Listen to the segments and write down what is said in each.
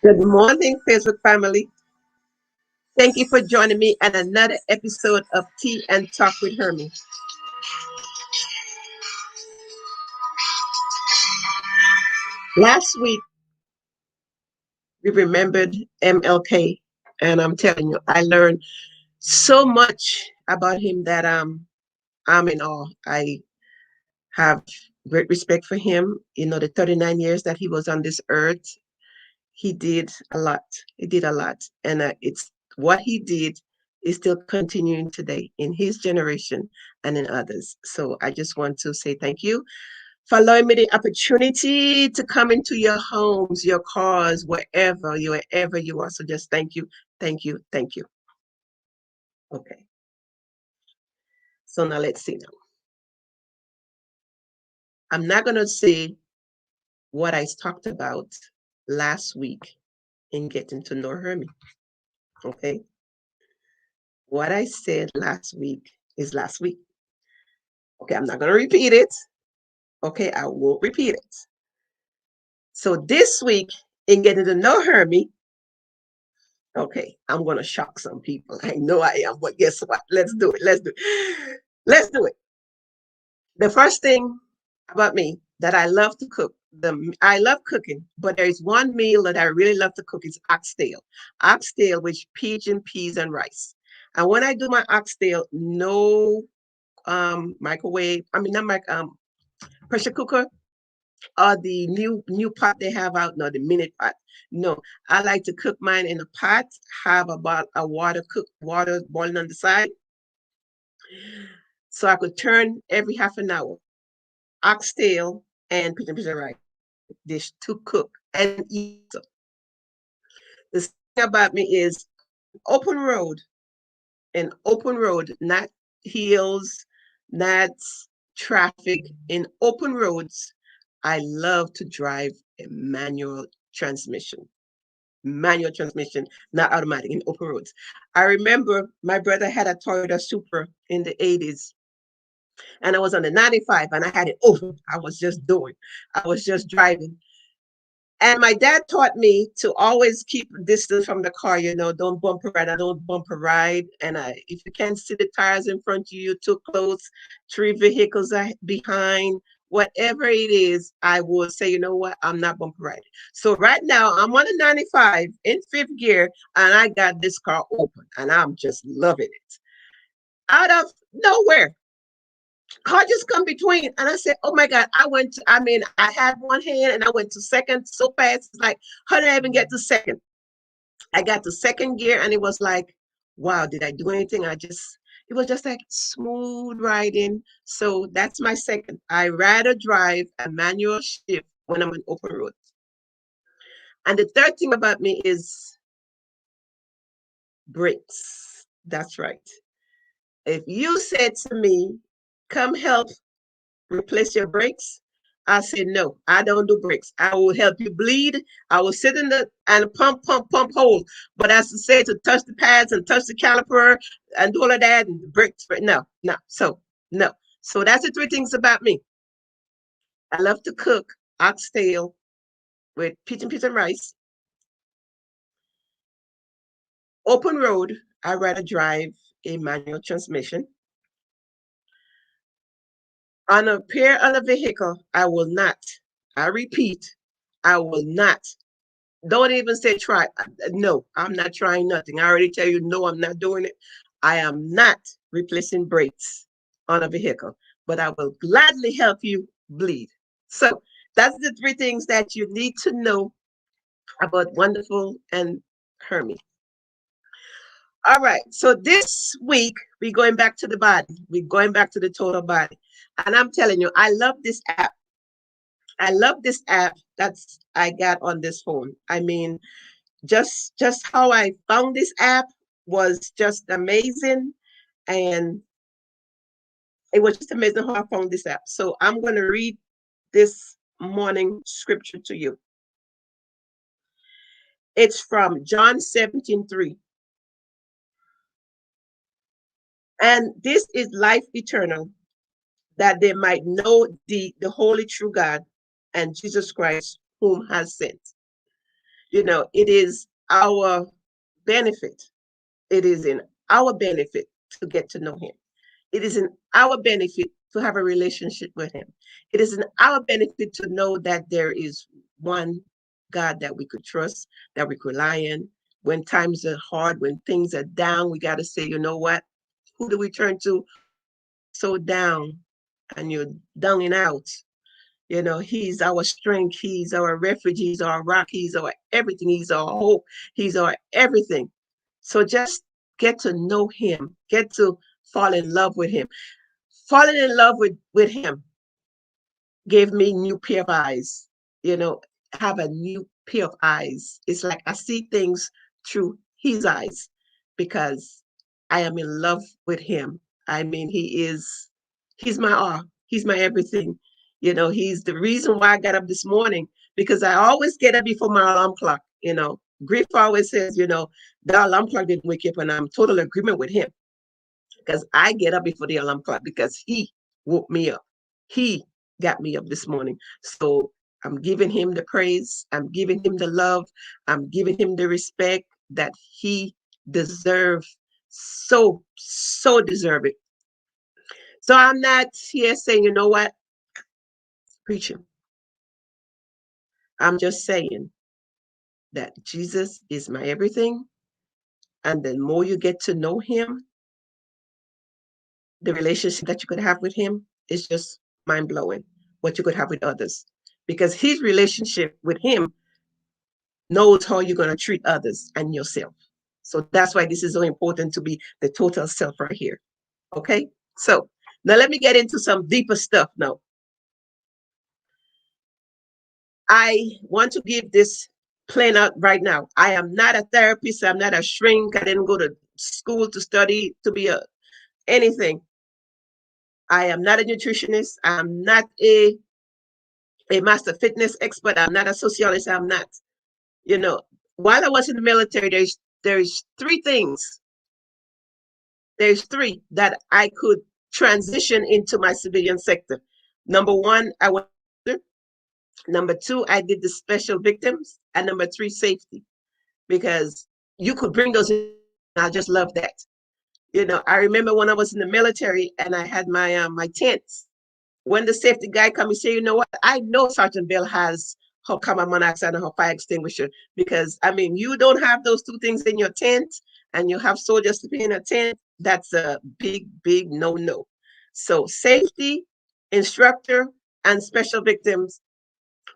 Good morning, Facebook family. Thank you for joining me at another episode of Tea and Talk with Hermie. Last week, we remembered MLK, and I'm telling you, I learned so much about him that I'm in awe. I have great respect for him. You know, the 39 years that he was on this earth, he did a lot. He did a lot. And it's what he did is still continuing today in his generation and in others. So I just want to say thank you for allowing me the opportunity to come into your homes, your cars, wherever you are. So just thank you, thank you, thank you. Okay. So now let's see now. I'm not gonna say what I talked about last week in getting to know Hermie. Okay. What I said last week is last week. Okay, I'm not going to repeat it. Okay, I won't repeat it. So this week, in getting to know Hermie, okay, I'm going to shock some people. I know I am, but guess what? Let's do it. Let's do it. Let's do it. The first thing about me that I love to cook, I love cooking, but there's one meal that I really love to cook is oxtail. Oxtail with pigeon peas and rice. And when I do my oxtail, no microwave, I mean not pressure cooker or the new pot they have out now, the minute pot. No, I like to cook mine in a pot, have about a water boiling on the side, so I could turn every half an hour. Oxtail and pigeon rice dish to cook and eat. The thing about me is open road, open road, not hills, not traffic, in open roads. I love to drive a transmission. Manual transmission, not automatic in open roads. I remember my brother had a Toyota Supra in the 80s, and I was on the 95 and I had it open. I was just driving. And my dad taught me to always keep distance from the car, don't bumper ride. I don't bumper ride. And if you can't see the tires in front of you, you're too close, three vehicles are behind, whatever it is, I will say, you know what, I'm not bumper riding. So right now, I'm on a 95 in fifth gear, and I got this car open, and I'm just loving it. Out of nowhere, car just come between, and I said, oh my God, I had one hand and I went to second so fast. It's like, how did I even get to second? I got to second gear, and it was like, wow, did I do anything? It was just like smooth riding. So that's my second. I rather drive a manual shift when I'm on open road. And the third thing about me is brakes. That's right. If you said to me, come help replace your brakes, I said, no, I don't do brakes. I will help you bleed. I will sit in the and pump holes. But as to say to touch the pads and touch the caliper and do all of that and the brakes, no, no. So no. So that's the three things about me. I love to cook oxtail with peas and rice. Open road, I rather drive a manual transmission. On a pair on a vehicle, I will not. I repeat, I will not. Don't even say try. No, I'm not trying nothing. I already tell you, no, I'm not doing it. I am not replacing brakes on a vehicle, but I will gladly help you bleed. So that's the three things that you need to know about Wonderful and Hermie. All right. So this week we're going back to the body. We're going back to the total body. And I'm telling you, I love this app. I love this app that's I got on this phone. I mean, just how I found this app was just amazing, and it was just amazing how I found this app. So I'm going to read this morning scripture to you. It's from John 17:3. And this is life eternal, that they might know the holy true God and Jesus Christ, whom has sent. It is our benefit. It is in our benefit to get to know him. It is in our benefit to have a relationship with him. It is in our benefit to know that there is one God that we could trust, that we could rely on. When times are hard, when things are down, we got to say, you know what? Who do we turn to? So down and you're down and out. He's our strength. He's our refuge. He's our rock. He's our everything. He's our hope. He's our everything. So just get to know him. Get to fall in love with him. Falling in love with him gave me new pair of eyes. You know, have a new pair of eyes. It's like I see things through his eyes because I am in love with him. I mean, he's my all. He's my everything. He's the reason why I got up this morning because I always get up before my alarm clock. Grief always says, the alarm clock didn't wake you up, and I'm total agreement with him because I get up before the alarm clock because he woke me up. He got me up this morning. So I'm giving him the praise. I'm giving him the love. I'm giving him the respect that he deserves. So deserve it. So I'm not here saying, you know what, preaching. I'm just saying that Jesus is my everything. And the more you get to know him, the relationship that you could have with him is just mind blowing. What you could have with others, because his relationship with him knows how you're going to treat others and yourself. So that's why this is so important to be the total self right here. Okay. So now let me get into some deeper stuff now. I want to give this plain out right now. I am not a therapist. I'm not a shrink. I didn't go to school to study to be anything. I am not a nutritionist. I'm not a master fitness expert. I'm not a sociologist. I'm not. While I was in the military, there's three things. There's three that I could transition into my civilian sector. Number one, I went. Number two, I did the special victims, and number three, safety, because you could bring those in. I just love that. I remember when I was in the military and I had my tents. When the safety guy come and say, you know what, I know Sergeant Bell has her carbon monoxide and her fire extinguisher, because I mean, you don't have those two things in your tent and you have soldiers to be in a tent. That's a big no. So safety, instructor, and special victims,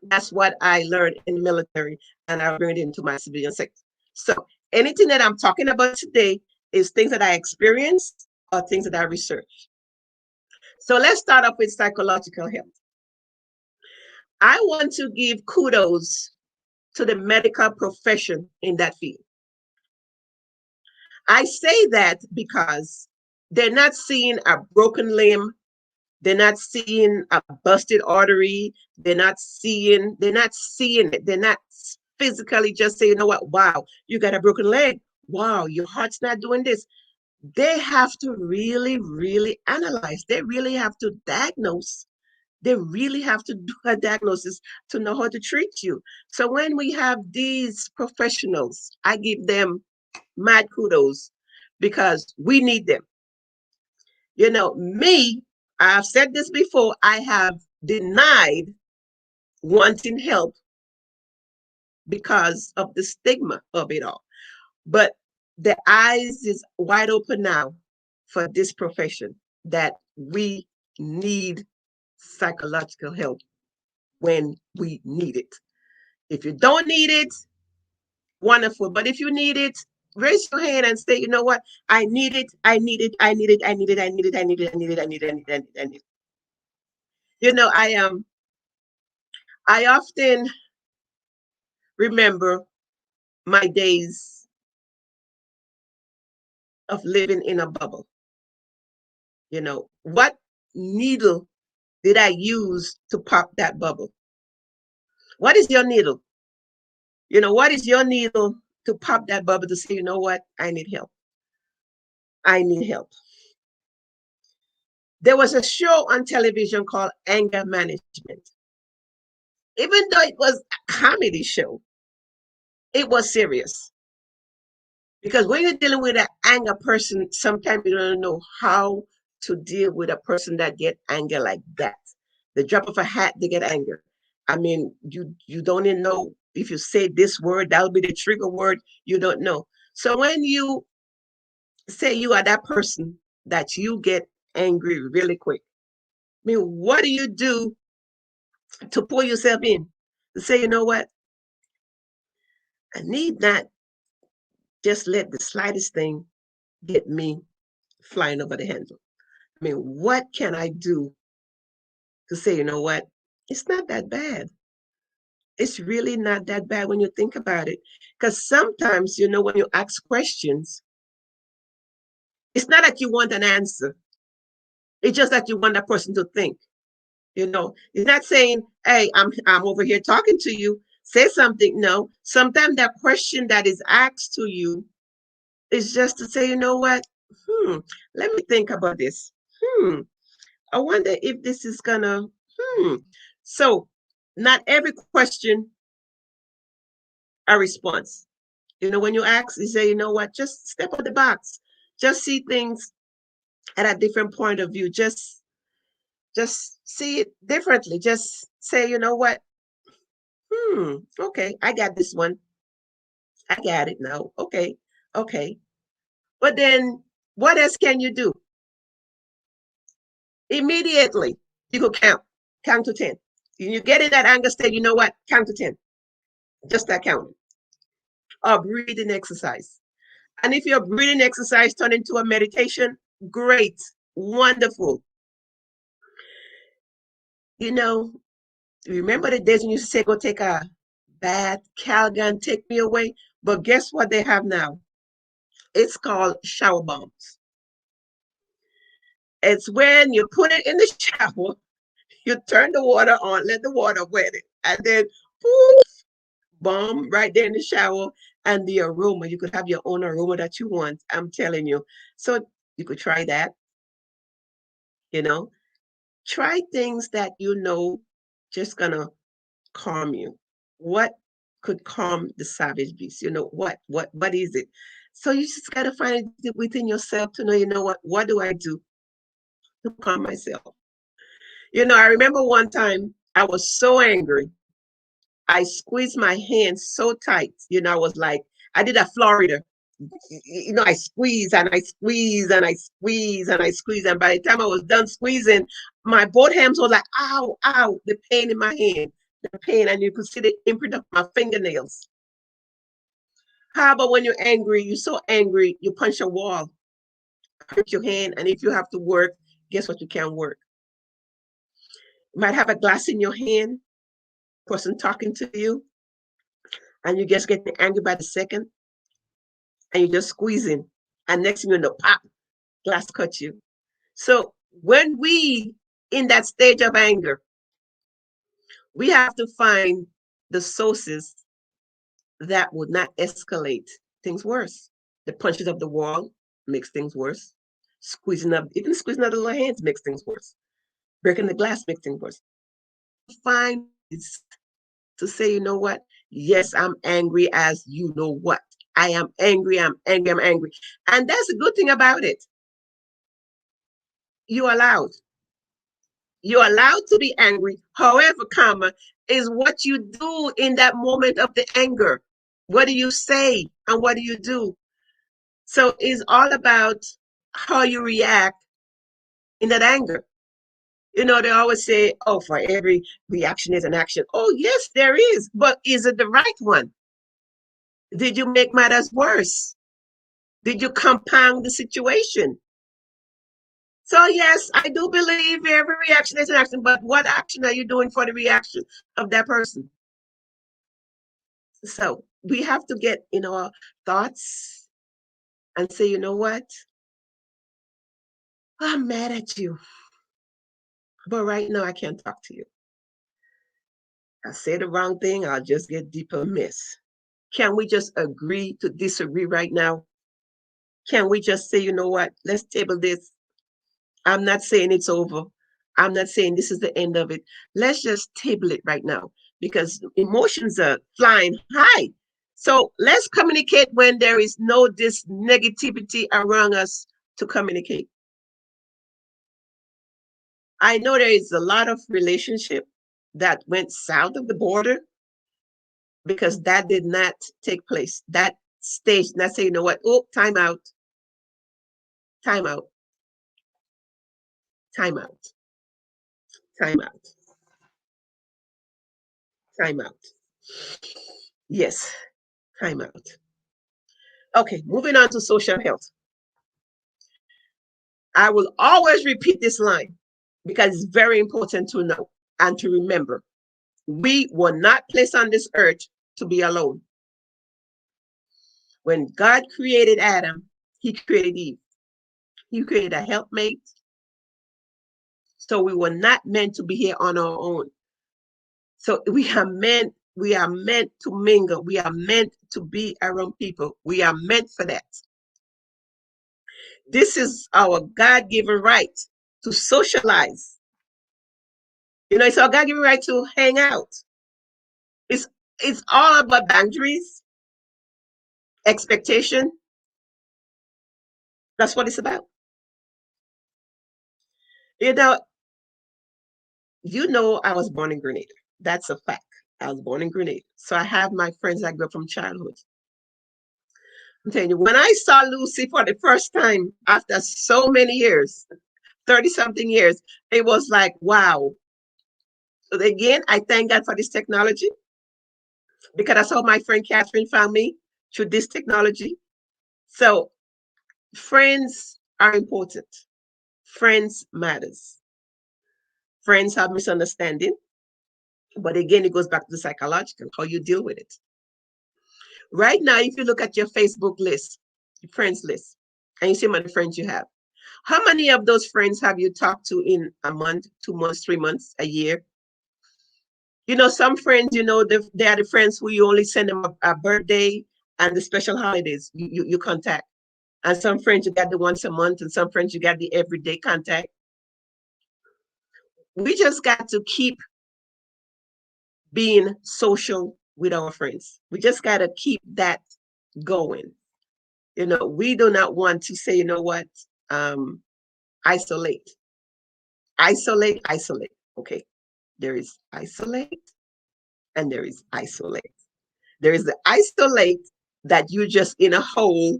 that's what I learned in the military, and I bring it into my civilian sector. So anything that I'm talking about today is things that I experienced or things that I researched. So let's start off with psychological health. I want to give kudos to the medical profession in that field. I say that because they're not seeing a broken limb, they're not seeing a busted artery, they're not seeing it. They're not physically just saying, you know what, wow, you got a broken leg. Wow, your heart's not doing this. They have to really analyze. They really have to diagnose. They really have to do a diagnosis to know how to treat you. So when we have these professionals, I give them mad kudos because we need them. Me, I've said this before, I have denied wanting help because of the stigma of it all. But the eyes is wide open now for this profession, that we need psychological help when we need it. If you don't need it, wonderful. But if you need it, raise your hand and say, you know what? I need it. I need it. I need it. I need it. I need it. I need it. I need it. I need it. I need it. I need it. I often remember my days of living in a bubble. What needle did I use to pop that bubble? What is your needle? What is your needle to pop that bubble to say, you know what? I need help. I need help. There was a show on television called Anger Management. Even though it was a comedy show, It was serious. Because when you're dealing with an anger person, sometimes you don't know how to deal with a person that get anger like that. The drop of a hat, they get anger. I mean, you don't even know if you say this word, that'll be the trigger word. You don't know. So when you say you are that person that you get angry really quick, I mean, what do you do to pull yourself in? To say, you know what? I need not just let the slightest thing get me flying over the handle. I mean, what can I do to say, you know what? It's not that bad. It's really not that bad when you think about it. Because sometimes, when you ask questions, it's not that you want an answer. It's just that you want that person to think. It's not saying, hey, I'm over here talking to you. Say something. No. Sometimes that question that is asked to you is just to say, you know what? Let me think about this. I wonder if this is gonna. So, not every question a response. When you ask, you say, you know what? Just step out the box. Just see things at a different point of view. Just see it differently. Just say, you know what? Okay, I got this one. I got it now. Okay, okay. But then, what else can you do? Immediately, you could count to 10. You get in that anger state, you know what? Count to 10. Just that counting. Or breathing exercise. And if your breathing exercise turn into a meditation, great, wonderful. You know, remember the days when you used to say, go take a bath, Calgon, take me away? But guess what they have now? It's called shower bombs. It's when you put it in the shower, you turn the water on, let the water wet it, and then poof, bomb right there in the shower. And the aroma, you could have your own aroma that you want. I'm telling you. So you could try that, you know. Try things that just gonna calm you. What could calm the savage beast? What is it? So you just gotta find it within yourself to know, what do I do to calm myself? I remember one time I was so angry. I squeezed my hand so tight. I was like, I did a Florida. I squeeze and I squeeze and I squeeze and I squeeze. And by the time I was done squeezing, my both hands were like, ow, ow, the pain in my hand, the pain. And you could see the imprint of my fingernails. How about when you're angry, you're so angry, you punch a wall, hurt your hand. And if you have to work, guess what? You can't work. You might have a glass in your hand, person talking to you, and you just getting angry by the second, and you're just squeezing. And next thing you know, pop, glass cut you. So when we in that stage of anger, we have to find the sources that would not escalate things worse. The punches of the wall makes things worse. Even squeezing of the little hands makes things worse. Breaking the glass makes things worse. Find to say, you know what? Yes, I'm angry as you know what. I am angry, I'm angry, I'm angry. And that's a good thing about it. You're allowed. You're allowed to be angry. However, is what you do in that moment of the anger. What do you say and what do you do? So it's all about how you react in that anger. They always say, oh, for every reaction is an action. Oh, yes, there is. But is it the right one? Did you make matters worse? Did you compound the situation? So, yes, I do believe every reaction is an action, but what action are you doing for the reaction of that person? So, we have to get in our thoughts and say, you know what? I'm mad at you, but right now I can't talk to you. I say the wrong thing, I'll just get deeper miss. Can we just agree to disagree right now? Can we just say, you know what? Let's table this. I'm not saying it's over. I'm not saying this is the end of it. Let's just table it right now because emotions are flying high. So let's communicate when there is no this negativity around us to communicate. I know there is a lot of relationship that went south of the border because that did not take place. That stage, not say, you know what? Oh, time out, time out, time out, time out, time out. Yes, time out. Okay, moving on to social health. I will always repeat this line because it's very important to know and to remember. We were not placed on this earth to be alone. When God created Adam, he created Eve. He created a helpmate. So we were not meant to be here on our own. So we are meant to mingle. We are meant to be around people. We are meant for that. This is our God-given right to socialize. It's our God-given right to hang out. It's it's all about boundaries, expectation. That's what it's about. You know, I was born in Grenada. That's a fact. I was born in Grenada. So I have my friends I grew up from childhood. I'm telling you, when I saw Lucy for the first time after so many years, 30 something years, it was like, wow. So again, I thank God for this technology because that's how my friend Catherine found me through this technology. So friends are important. Friends matters. Friends have misunderstanding, but again, it goes back to the psychological, how you deal with it. Right now, if you look at your Facebook list, your friends list, and you see how many friends you have, how many of those friends have you talked to in a month, 2 months, 3 months, a year? Some friends, they are the friends who you only send them a birthday and the special holidays you contact. And some friends you got the once a month, and some friends you got the everyday contact. We just got to keep being social with our friends. We just got to keep that going. We do not want to say, what, isolate, isolate, isolate. Okay. There is isolate and there is isolate. There is the isolate that you're just in a hole,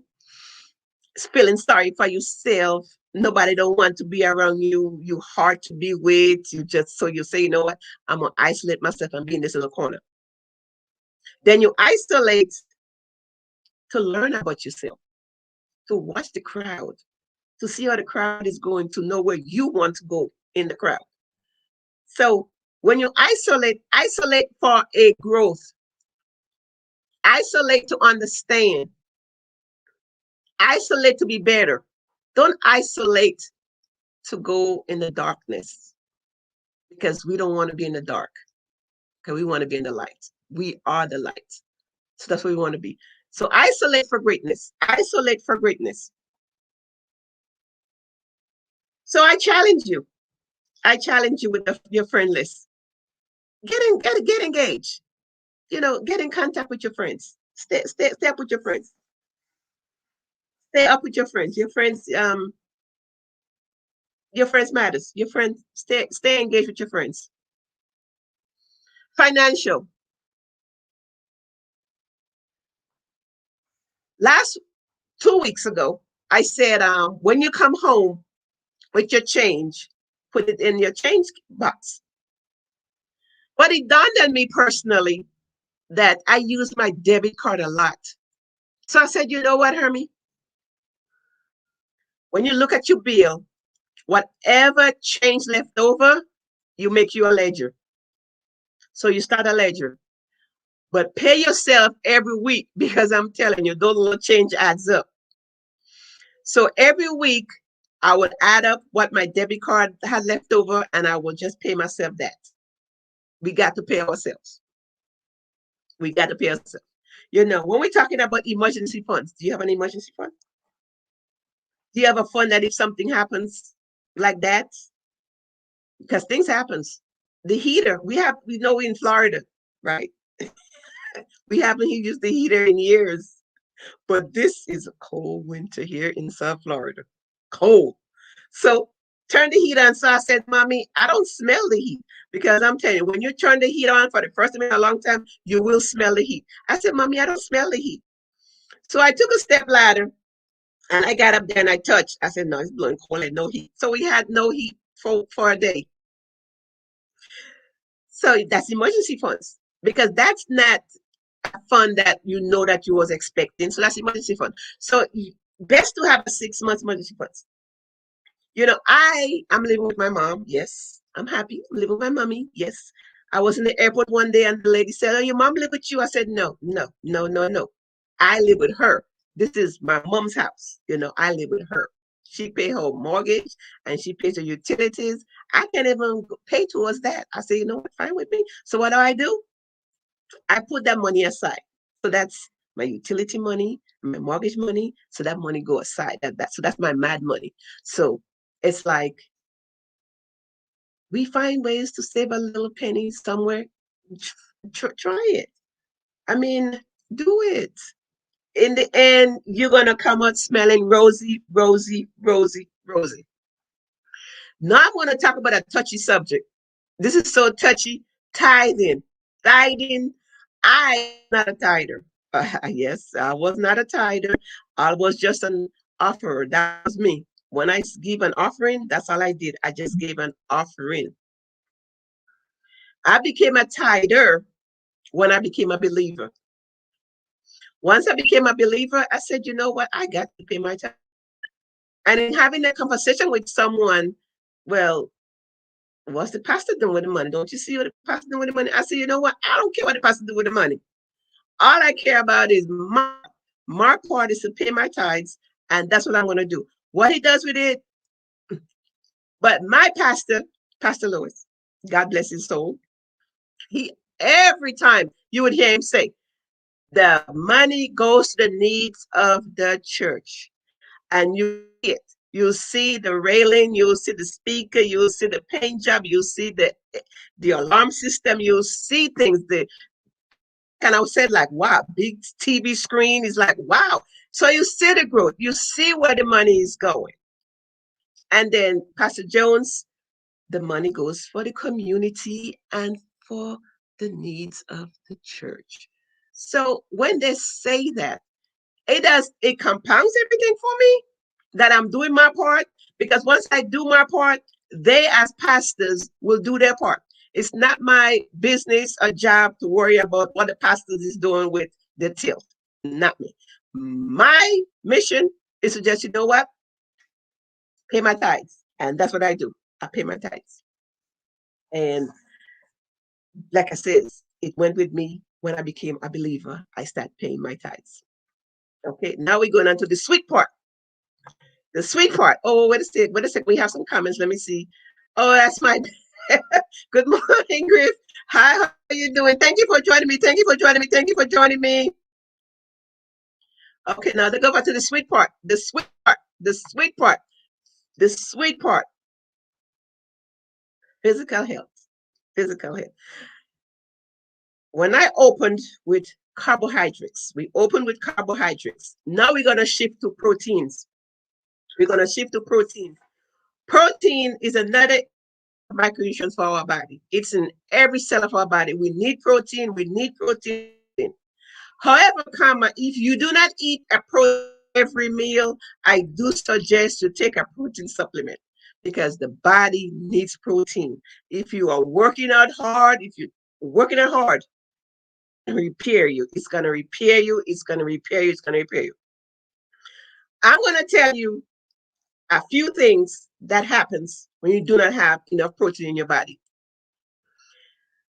feeling sorry for yourself. Nobody don't want to be around you. You hard to be with. So you say, you know what? I'm gonna isolate myself and be in this little corner. Then you isolate to learn about yourself, to watch the crowd, to see how the crowd is going, to know where you want to go in the crowd. So when you isolate for a growth, isolate to understand, isolate to be better. Don't isolate to go in the darkness because we don't want to be in the dark. Okay, we want to be in the light. We are the light. So that's what we want to be. So isolate for greatness. Isolate for greatness. So I challenge you. I challenge you with your friend list. Get engaged. Get in contact with your friends. Stay up with your friends. Stay up with your friends. Your friends matters. Your friends stay engaged with your friends. Financial. Last 2 weeks ago, I said, when you come home with your change, put it in your change box. But it dawned on me personally that I use my debit card a lot. So I said, you know what, Hermie? When you look at your bill, whatever change left over, you make you a ledger. So you start a ledger. But pay yourself every week because I'm telling you, those little change adds up. So every week, I would add up what my debit card had left over and I would just pay myself that. We got to pay ourselves. We got to pay ourselves. When we're talking about emergency funds, do you have an emergency fund? Do you have a fund that if something happens like that? Because things happens. The heater, we know in Florida, right? We haven't used the heater in years. But this is a cold winter here in South Florida. Cold. So turn the heat on. So I said, Mommy, I don't smell the heat. Because I'm telling you, when you turn the heat on for the first time in a long time, you will smell the heat. I said, Mommy, I don't smell the heat. So I took a step ladder and I got up there and I touched. I said, no, it's blowing cold and no heat. So we had no heat for a day. So that's emergency funds because that's not a fund that you know that you was expecting. So that's emergency fund. So best to have a 6 months emergency funds. I'm living with my mom. Yes, I'm happy. I'm living with my mommy. Yes. I was in the airport one day and the lady said, "Oh, your mom live with you?" I said, "No, no, no, no, no. I live with her. This is my mom's house. I live with her. She pay her mortgage and she pays her utilities. I can't even pay towards that." I say, "You know what? Fine with me." So what do? I put that money aside. So that's my utility money, my mortgage money. So that money go aside. So that's my mad money. So it's like we find ways to save a little penny somewhere. Try it. I mean, do it. In the end, you're gonna come out smelling rosy, rosy, rosy, rosy. Now I'm gonna talk about a touchy subject. This is so touchy. Tithing. Tithing. I am not a tither. Yes, I was not a tither. I was just an offerer. That was me. When I give an offering, that's all I did. I just gave an offering. I became a tither when I became a believer. Once I became a believer, I said, you know what? I got to pay my tithe. And in having a conversation with someone, well, what's the pastor doing with the money? Don't you see what the pastor doing with the money? I said, you know what? I don't care what the pastor do with the money. All I care about is my part is to pay my tithes, and that's what I'm going to do. What he does with it, but my pastor, Pastor Lewis, God bless his soul, he every time you would hear him say, the money goes to the needs of the church. And you see it. You see the railing, you see the speaker, you see the paint job, you see the alarm system, you see things. And I said, like, wow, big TV screen is like, wow. So you see the growth, you see where the money is going. And then Pastor Jones, the money goes for the community and for the needs of the church. So when they say that, it compounds everything for me that I'm doing my part, because once I do my part, they as pastors will do their part. It's not my business or job to worry about what the pastors is doing with the till. Not me. My mission is to just, you know what, pay my tithes. And that's what I do. I pay my tithes. And like I said, it went with me when I became a believer. I started paying my tithes. Okay, now we're going on to the sweet part. The sweet part. Oh, wait a sec. Wait a sec. We have some comments. Let me see. Oh, that's my. Good morning, Griff. Hi, how are you doing? Thank you for joining me. Thank you for joining me. Thank you for joining me. Okay, now to go back to the sweet part. The sweet part. The sweet part. The sweet part. Physical health. Physical health. When I opened with carbohydrates, we opened with carbohydrates. Now we're going to shift to proteins. We're going to shift to protein. Protein is another micronutrients for our body. It's in every cell of our body. We need protein. We need protein. However, if you do not eat a protein every meal, I do suggest you take a protein supplement because the body needs protein. If you are working out hard, if you're working out hard, repair you. It's going to repair you. It's going to repair you. It's going to repair you. I'm going to tell you a few things that happens when you do not have enough protein in your body.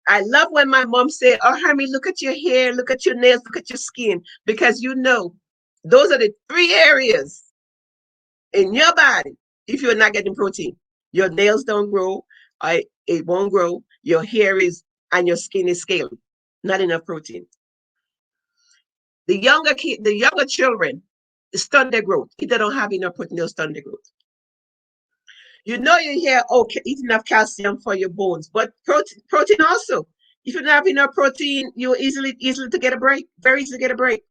I love when my mom said, "Oh, Hermie, look at your hair, look at your nails, look at your skin," because those are the three areas in your body. If you're not getting protein, your nails don't grow, it won't grow. Your hair and your skin is scaly. Not enough protein. The younger children stunt their growth. If they don't have enough protein, they'll stunt their growth. You hear, okay, eat enough calcium for your bones, but protein also. If you don't have enough protein, you're easily to get a break. Very easy to get a break.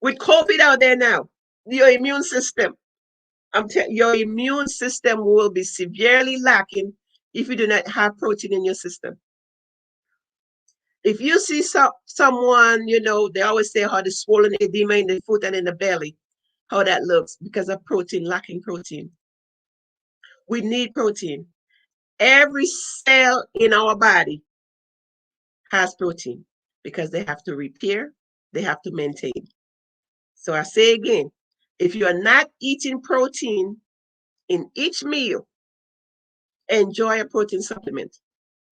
With COVID out there now, your immune system, your immune system will be severely lacking if you do not have protein in your system. If you see someone, they always say how the swollen edema in the foot and in the belly, how that looks because of protein, lacking protein. We need protein. Every cell in our body has protein because they have to repair, they have to maintain. So I say again, if you are not eating protein in each meal, enjoy a protein supplement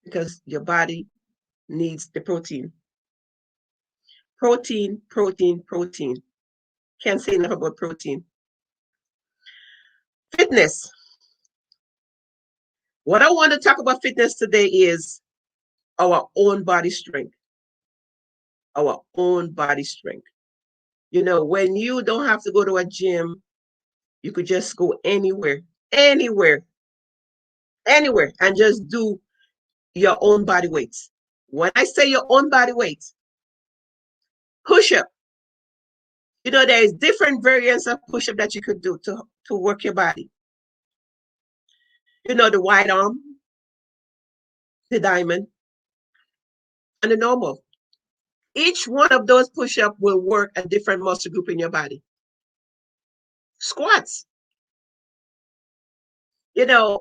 because your body needs the protein. Protein, protein, protein. Can't say enough about protein. Fitness. What I want to talk about fitness today is our own body strength. Our own body strength. When you don't have to go to a gym, you could just go anywhere, anywhere, anywhere, and just do your own body weights. When I say your own body weight, push up. There is different variants of push up that you could do to work your body. The wide arm, the diamond, and the normal. Each one of those push up will work a different muscle group in your body. Squats. Inner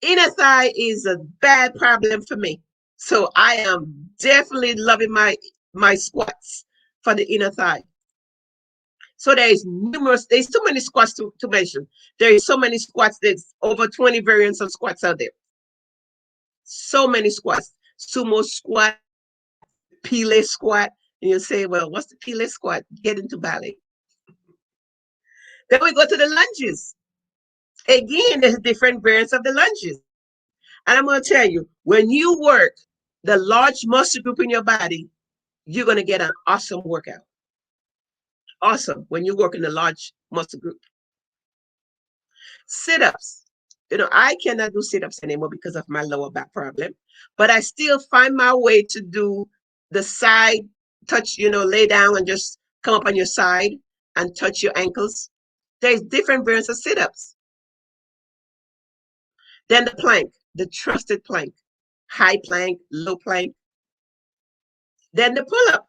thigh is a bad problem for me. So I am definitely loving my squats for the inner thigh. So there's too many squats to mention. There is so many squats. There's over 20 variants of squats out there. So many squats. Sumo squat, Pele squat. And you say, well, what's the Pele squat? Get into ballet. Then we go to the lunges. Again, there's different variants of the lunges. And I'm going to tell you, when you work the large muscle group in your body, you're going to get an awesome workout. Awesome when you work in the large muscle group. Sit-ups. I cannot do sit-ups anymore because of my lower back problem, but I still find my way to do the side touch, lay down and just come up on your side and touch your ankles. There's different variants of sit-ups. Then the plank, the trusted plank, high plank, low plank. Then the pull-up.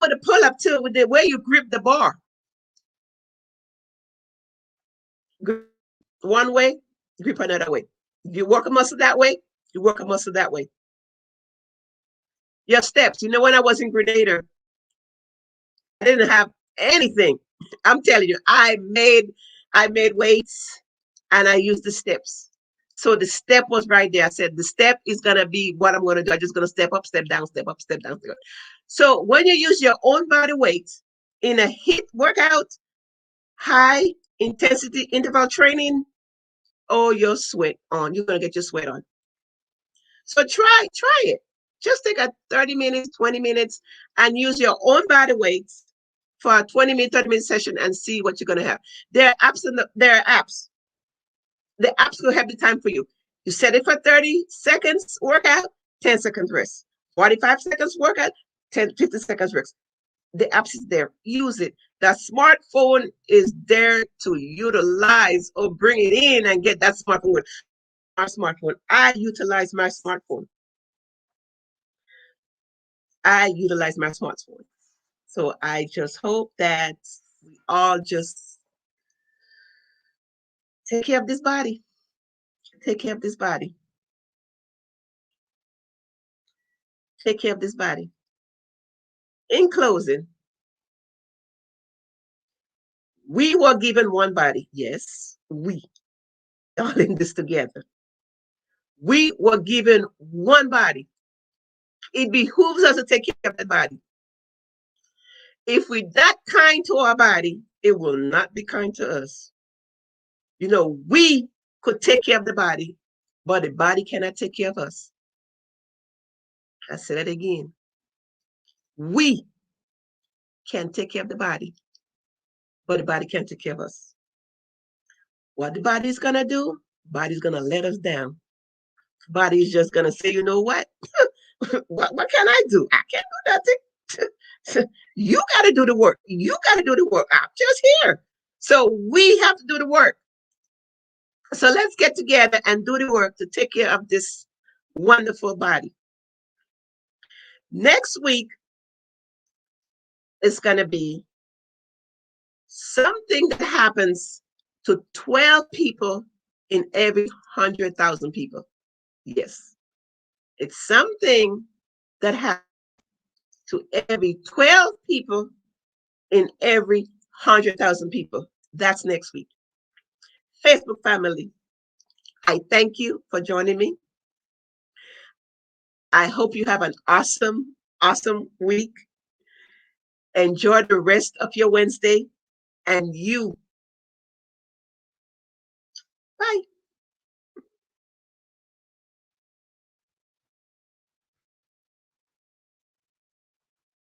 For the pull-up too, with the way you grip the bar. Grip one way, grip another way. You work a muscle that way, you work a muscle that way. Your steps. When I was in Grenada, I didn't have anything. I'm telling you, I made weights and I used the steps. So the step was right there. I said, the step is going to be what I'm going to do. I'm just going to step up, step down, step up, step down. Step up. So when you use your own body weight in a HIIT workout, high intensity interval training, oh, your sweat on. You're going to get your sweat on. So try it. Just take a 30 minutes, 20 minutes and use your own body weights for a 20-minute, 30-minute session and see what you're going to have. There are apps. The apps will have the time for you. You set it for 30 seconds workout, 10 seconds rest. 45 seconds workout, 50 seconds rest. The apps is there. Use it. The smartphone is there to utilize or bring it in and get that smartphone. Our smartphone. I utilize my smartphone. So I just hope that we all just take care of this body. Take care of this body. Take care of this body. In closing, we were given one body. Yes, we all in this together. We were given one body. It behooves us to take care of that body. If we're not kind to our body, it will not be kind to us. We could take care of the body, but the body cannot take care of us. I said it again. We can take care of the body, but the body can't take care of us. What the body's going to do, body's going to let us down. Body is just gonna say, you know what? What can I do? I can't do nothing. You got to do the work. You got to do the work. I'm just here. So we have to do the work. So let's get together and do the work to take care of this wonderful body. Next week is going to be something that happens to 12 people in every 100,000 people. Yes, it's something that happens to every 12 people in every 100,000 people. That's next week. Facebook family, I thank you for joining me. I hope you have an awesome, awesome week. Enjoy the rest of your Wednesday, and you. Bye.